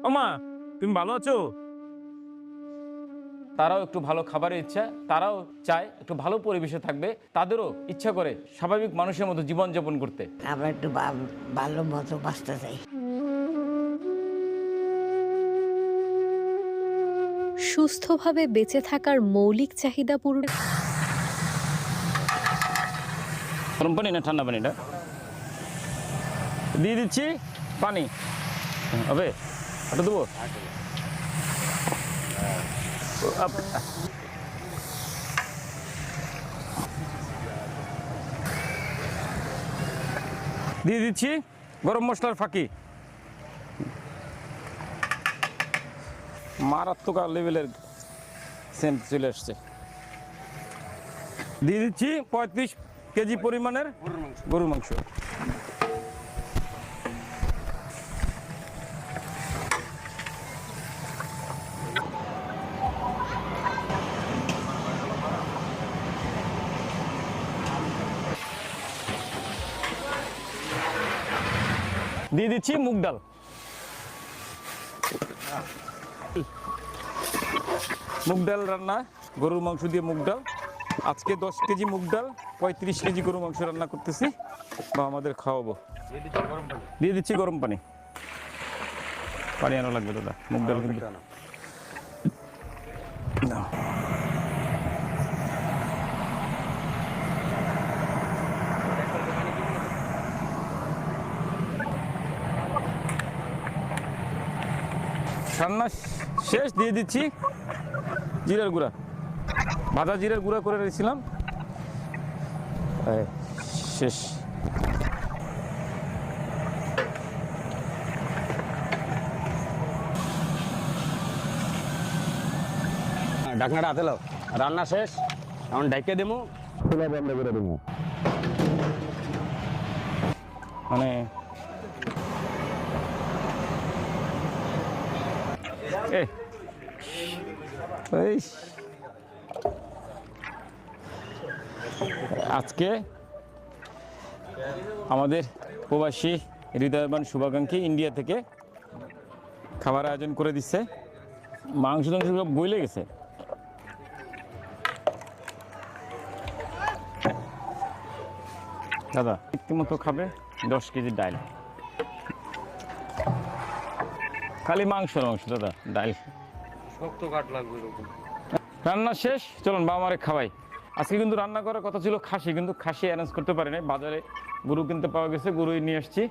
ওমা, তুমি ভালো আছো? তারাও একটু ভালো খাবারের ইচ্ছা, তারাও চায় একটু ভালো পরিবেশে থাকবে, তাদেরও ইচ্ছা করে স্বাভাবিক মানুষের মতো জীবনযাপন করতে। আমরা একটু ভালো মতো বাঁচতে চাই। সুস্থভাবে বেঁচে থাকার মৌলিক চাহিদা পূরণ। গরম পানি না ঠান্ডা পানিটা দিয়ে দিচ্ছি। পানি হবে, ওটা দেবো। দিয়ে দিচ্ছি গরম মশলার ফাঁকি। মারাত্মক লেভেলের সেন্ট চলে আসছে। দিয়ে দিচ্ছি 35 কেজি পরিমাণের গরুর মাংস। দিয়ে দিচ্ছি মুগ ডাল। মুগ ডাল রান্না, গরুর মাংস দিয়ে মুগ ডাল। আজকে 10 কেজি মুগ ডাল, 35 কেজি গরুর মাংস রান্না করতেছি বা আমাদের খাওয়াবো। দিয়ে দিচ্ছি গরম পানি। পানি আনা লাগবে দাদা, মুগ ডাল কিন্তু নাও। রান্না শেষ, দিয়ে দিচ্ছি জিরার গুঁড়া। ভাজা জিরার গুঁড়া করে রেখেছিলাম, শেষ। ঢাকনাটা হাতে লাও। রান্না শেষ, এখন ঢাইকে দেবো, চুলা বন্ধ করে দেবো। মানে এই আজকে আমাদের প্রবাসী হৃদয়বান শুভাকাঙ্ক্ষী ইন্ডিয়া থেকে খাবার আয়োজন করে দিচ্ছে। মাংস টাংস সব গলে গেছে। দাদা রীতিমতো খাবে 10 কেজি ডাল, খালি মাংস দাদা, ডাল শক্ত কাঠ লাগবে। রান্না শেষ, চলুন বাবা মারে খাওয়াই। আজকে কিন্তু রান্না করার কথা ছিল খাসি, কিন্তু খাসি অ্যারেঞ্জ করতে পারি নাই। বাজারে গরু কিনতে পাওয়া গেছে, গরুই নিয়ে আসছি।